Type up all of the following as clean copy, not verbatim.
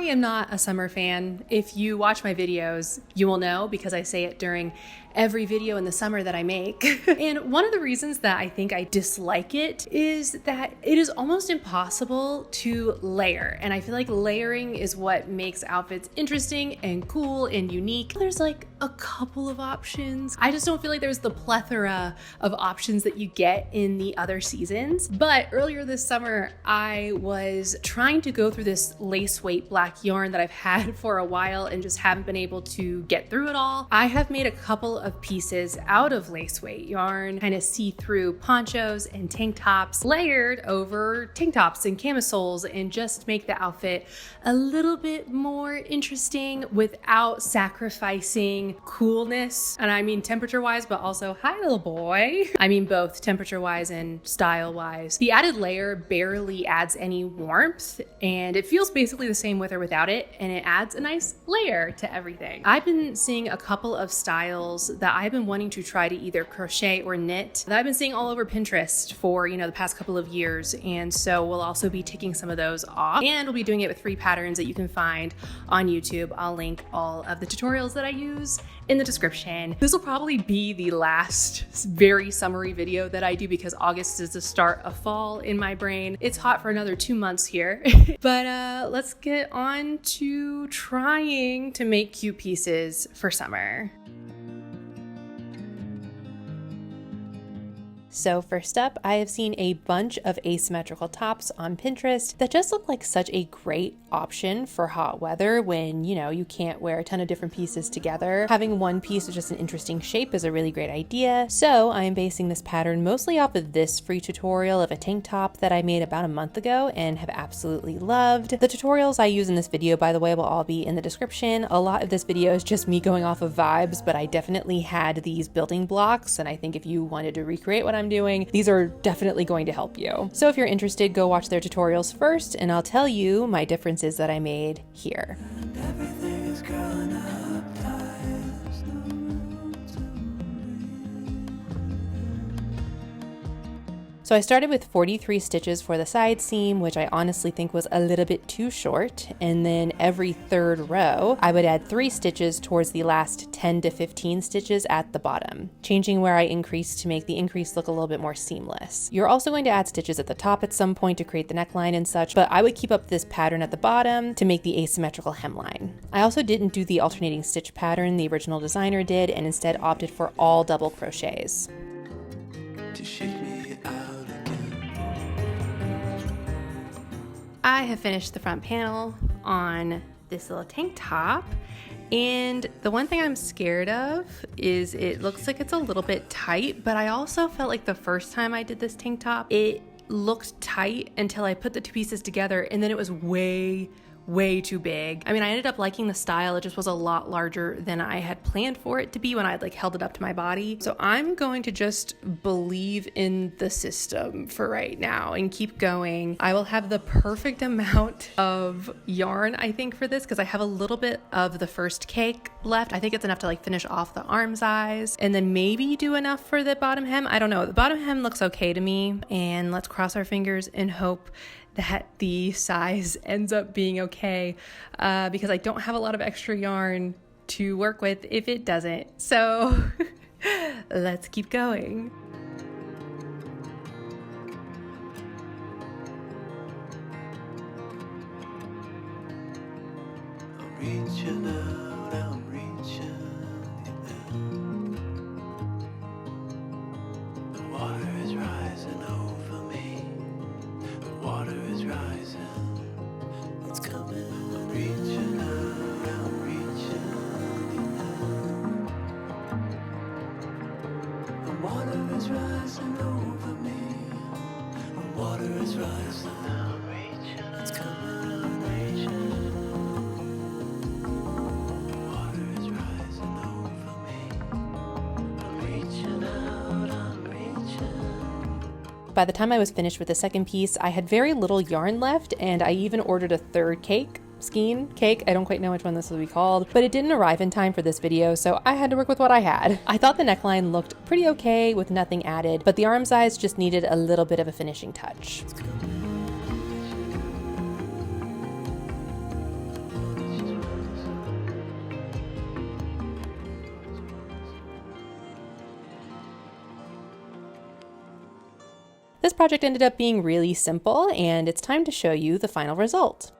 am not a summer fan. If you watch my videos, you will know because I say it during every video in the summer that I make. And one of the reasons that I think I dislike it is that it is almost impossible to layer. And I feel like layering is what makes outfits interesting and cool and unique. There's like a couple of options. I just don't feel like there's the plethora of options that you get in the other seasons. But earlier this summer, I was trying to go through this lace weight black yarn that I've had for a while and just haven't been able to get through it all. I have made a couple of pieces out of lace weight yarn, kind of see-through ponchos and tank tops layered over tank tops and camisoles, and just make the outfit a little bit more interesting without sacrificing coolness. And I mean temperature-wise, but also, hi little boy. I mean both temperature-wise and style-wise. The added layer barely adds any warmth, and it feels basically the same with or without it, and it adds a nice layer to everything. I've been seeing a couple of styles that I've been wanting to try to either crochet or knit that I've been seeing all over Pinterest for, the past couple of years. And so we'll also be taking some of those off, and we'll be doing it with 3 patterns that you can find on YouTube. I'll link all of the tutorials that I use in the description. This will probably be the last very summery video that I do because August is the start of fall in my brain. It's hot for another 2 months here. But let's get on to trying to make cute pieces for summer. So first up, I have seen a bunch of asymmetrical tops on Pinterest that just look like such a great option for hot weather when, you can't wear a ton of different pieces together. Having one piece with just an interesting shape is a really great idea. So I am basing this pattern mostly off of this free tutorial of a tank top that I made about a month ago and have absolutely loved. The tutorials I use in this video, by the way, will all be in the description. A lot of this video is just me going off of vibes, but I definitely had these building blocks, and I think if you wanted to recreate what I'm doing, these are definitely going to help you. So if you're interested, go watch their tutorials first, and I'll tell you my differences that I made here. So I started with 43 stitches for the side seam, which I honestly think was a little bit too short. And then every third row, I would add 3 stitches towards the last 10 to 15 stitches at the bottom, changing where I increased to make the increase look a little bit more seamless. You're also going to add stitches at the top at some point to create the neckline and such, but I would keep up this pattern at the bottom to make the asymmetrical hemline. I also didn't do the alternating stitch pattern the original designer did, and instead opted for all double crochets. I have finished the front panel on this little tank top, and the one thing I'm scared of is it looks like it's a little bit tight, but I also felt like the first time I did this tank top, it looked tight until I put the 2 pieces together, and then it was way too big. I mean, I ended up liking the style. It just was a lot larger than I had planned for it to be when I held it up to my body. So I'm going to just believe in the system for right now and keep going. I will have the perfect amount of yarn, I think, for this, because I have a little bit of the first cake left. I think it's enough to finish off the arm size, and then maybe do enough for the bottom hem. I don't know. The bottom hem looks okay to me, and let's cross our fingers and hope that the size ends up being okay, because I don't have a lot of extra yarn to work with if it doesn't. So let's keep going. I'm reaching out, I'm reaching you now. The water is rising over me. The water is rising, it's coming. I'm reaching out, I'm reaching you now. The water is rising over me. The water is rising, I'm reaching, it's coming. I'm reaching. The water is rising over me. I'm reaching out, I'm reaching. By the time I was finished with the second piece, I had very little yarn left, and I even ordered a third cake. I don't quite know which one this will be called, but it didn't arrive in time for this video, so I had to work with what I had. I thought the neckline looked pretty okay with nothing added, but the arm size just needed a little bit of a finishing touch. This project ended up being really simple, and it's time to show you the final result.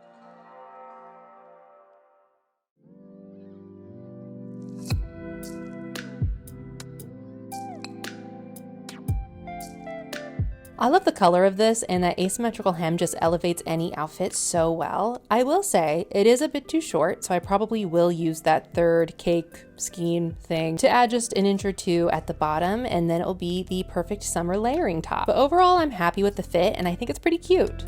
I love the color of this, and that asymmetrical hem just elevates any outfit so well. I will say it is a bit too short, so I probably will use that third cake skein thing to add just an inch or two at the bottom, and then it'll be the perfect summer layering top. But overall, I'm happy with the fit, and I think it's pretty cute.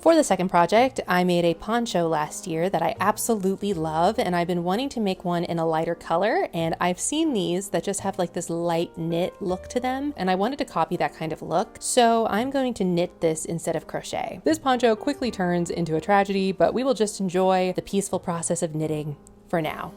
For the second project, I made a poncho last year that I absolutely love, and I've been wanting to make one in a lighter color, and I've seen these that just have like this light knit look to them, and I wanted to copy that kind of look, so I'm going to knit this instead of crochet. This poncho quickly turns into a tragedy, but we will just enjoy the peaceful process of knitting for now.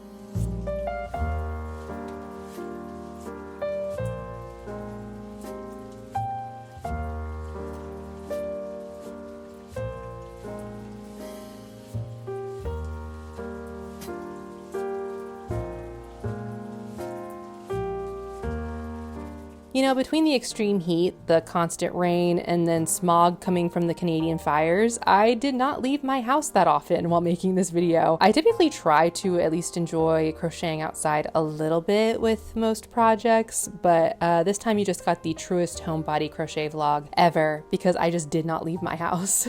You know, between the extreme heat, the constant rain, and then smog coming from the Canadian fires, I did not leave my house that often while making this video. I typically try to at least enjoy crocheting outside a little bit with most projects, but this time you just got the truest homebody crochet vlog ever because I just did not leave my house.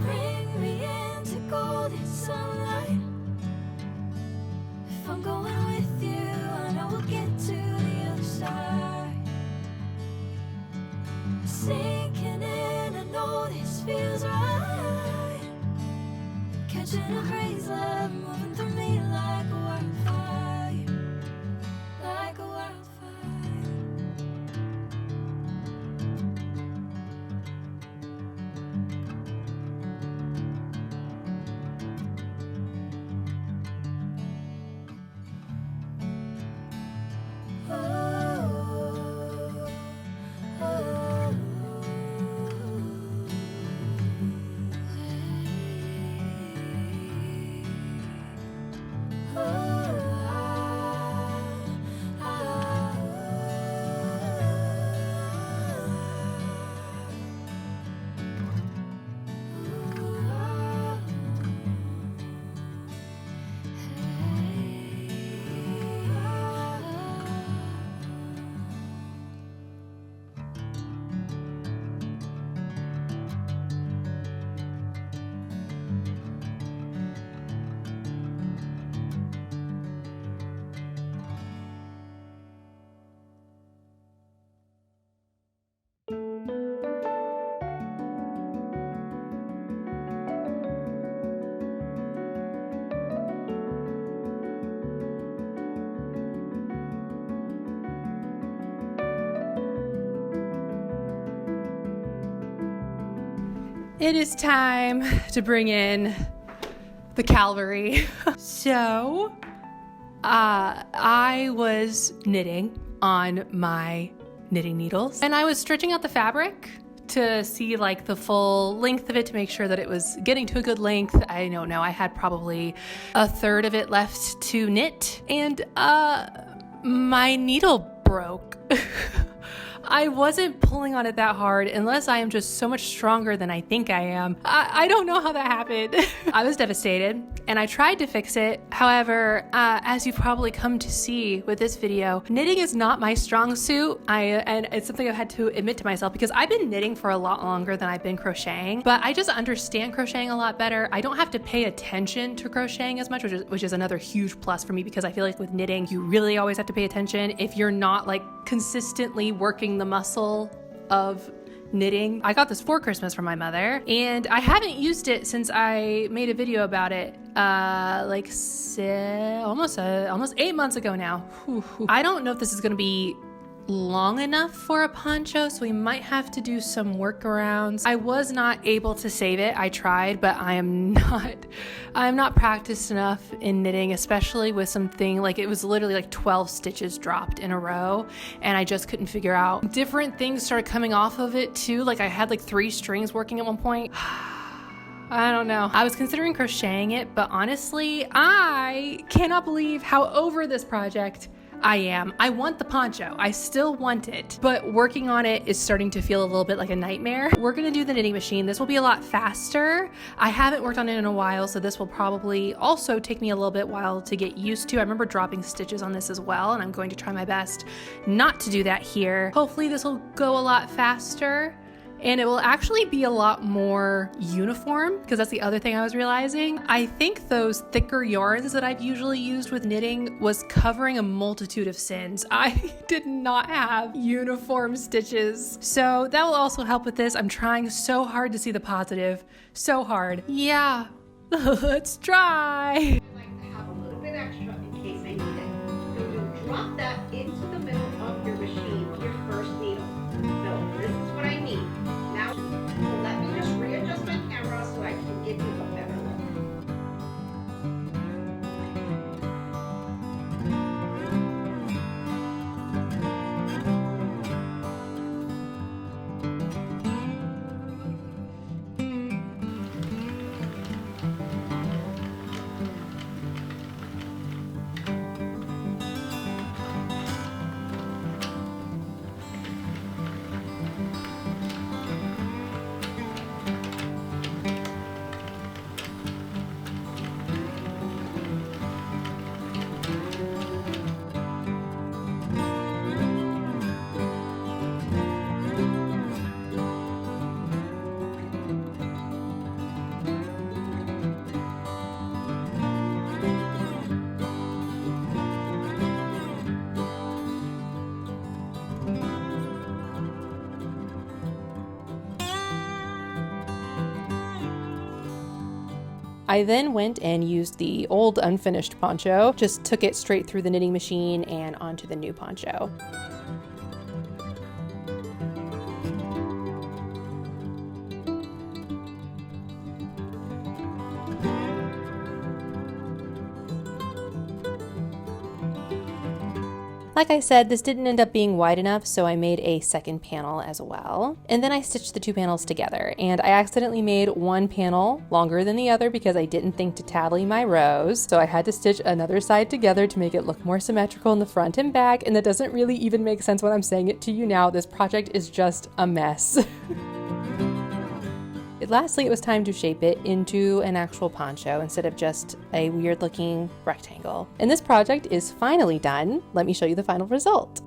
Bring me into golden sunlight. If I'm going with you, I know we'll get to the other side. Sinking in, I know this feels right. Catching a breeze, love moving through me like a wildfire, like a wildfire. Oh, it is time to bring in the cavalry. So, I was knitting on my knitting needles and I was stretching out the fabric to see like the full length of it to make sure that it was getting to a good length. I don't know, I had probably a third of it left to knit and my needle broke. I wasn't pulling on it that hard unless I am just so much stronger than I think I am. I don't know how that happened. I was devastated and I tried to fix it. However, as you've probably come to see with this video, knitting is not my strong suit. And it's something I've had to admit to myself because I've been knitting for a lot longer than I've been crocheting, but I just understand crocheting a lot better. I don't have to pay attention to crocheting as much, which is another huge plus for me because I feel like with knitting, you really always have to pay attention if you're not like consistently working the muscle of knitting. I got this for Christmas from my mother and I haven't used it since I made a video about it almost 8 months ago now. I don't know if this is going to be long enough for a poncho, so we might have to do some workarounds. I was not able to save it. I tried, but I am not practiced enough in knitting, especially with something like it was literally like 12 stitches dropped in a row and I just couldn't figure out. Different things started coming off of it too. Like I had like 3 strings working at one point. I don't know. I was considering crocheting it, but honestly, I cannot believe how over this project I am. I want the poncho. I still want it, but working on it is starting to feel a little bit like a nightmare. We're gonna do the knitting machine. This will be a lot faster. I haven't worked on it in a while, so this will probably also take me a little bit while to get used to. I remember dropping stitches on this as well, and I'm going to try my best not to do that here. Hopefully this will go a lot faster. And it will actually be a lot more uniform because that's the other thing I was realizing. I think those thicker yarns that I've usually used with knitting was covering a multitude of sins. I did not have uniform stitches. So that will also help with this. I'm trying so hard to see the positive. So hard. Yeah, let's try. I like to have a little bit extra in case I need it. So you'll drop that into the middle of your machine, your first needle. So this is what I need. Now, let me just readjust my camera so I can give you a better look. I then went and used the old unfinished poncho, just took it straight through the knitting machine and onto the new poncho. Like I said, this didn't end up being wide enough, so I made a second panel as well. And then I stitched the 2 panels together, and I accidentally made one panel longer than the other because I didn't think to tally my rows. So I had to stitch another side together to make it look more symmetrical in the front and back, and that doesn't really even make sense when I'm saying it to you now. This project is just a mess. Lastly, it was time to shape it into an actual poncho instead of just a weird looking rectangle. And this project is finally done. Let me show you the final result.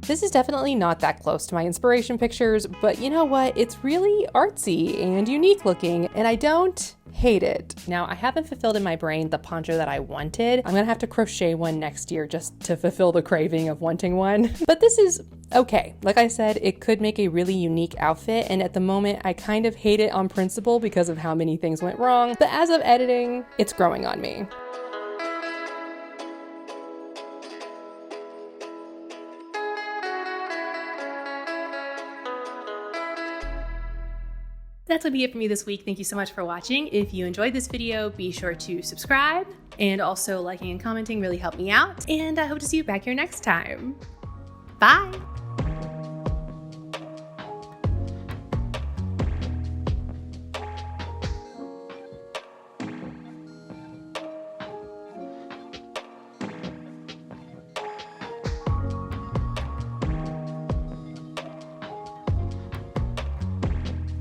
This is definitely not that close to my inspiration pictures, but you know what? It's really artsy and unique looking, and I don't hate it. Now, I haven't fulfilled in my brain the poncho that I wanted. I'm gonna have to crochet one next year just to fulfill the craving of wanting one. But this is okay. Like I said, it could make a really unique outfit, and at the moment, I kind of hate it on principle because of how many things went wrong. But as of editing, it's growing on me. That's gonna be it for me this week. Thank you so much for watching. If you enjoyed this video, be sure to subscribe, and also liking and commenting really help me out. And I hope to see you back here next time. Bye.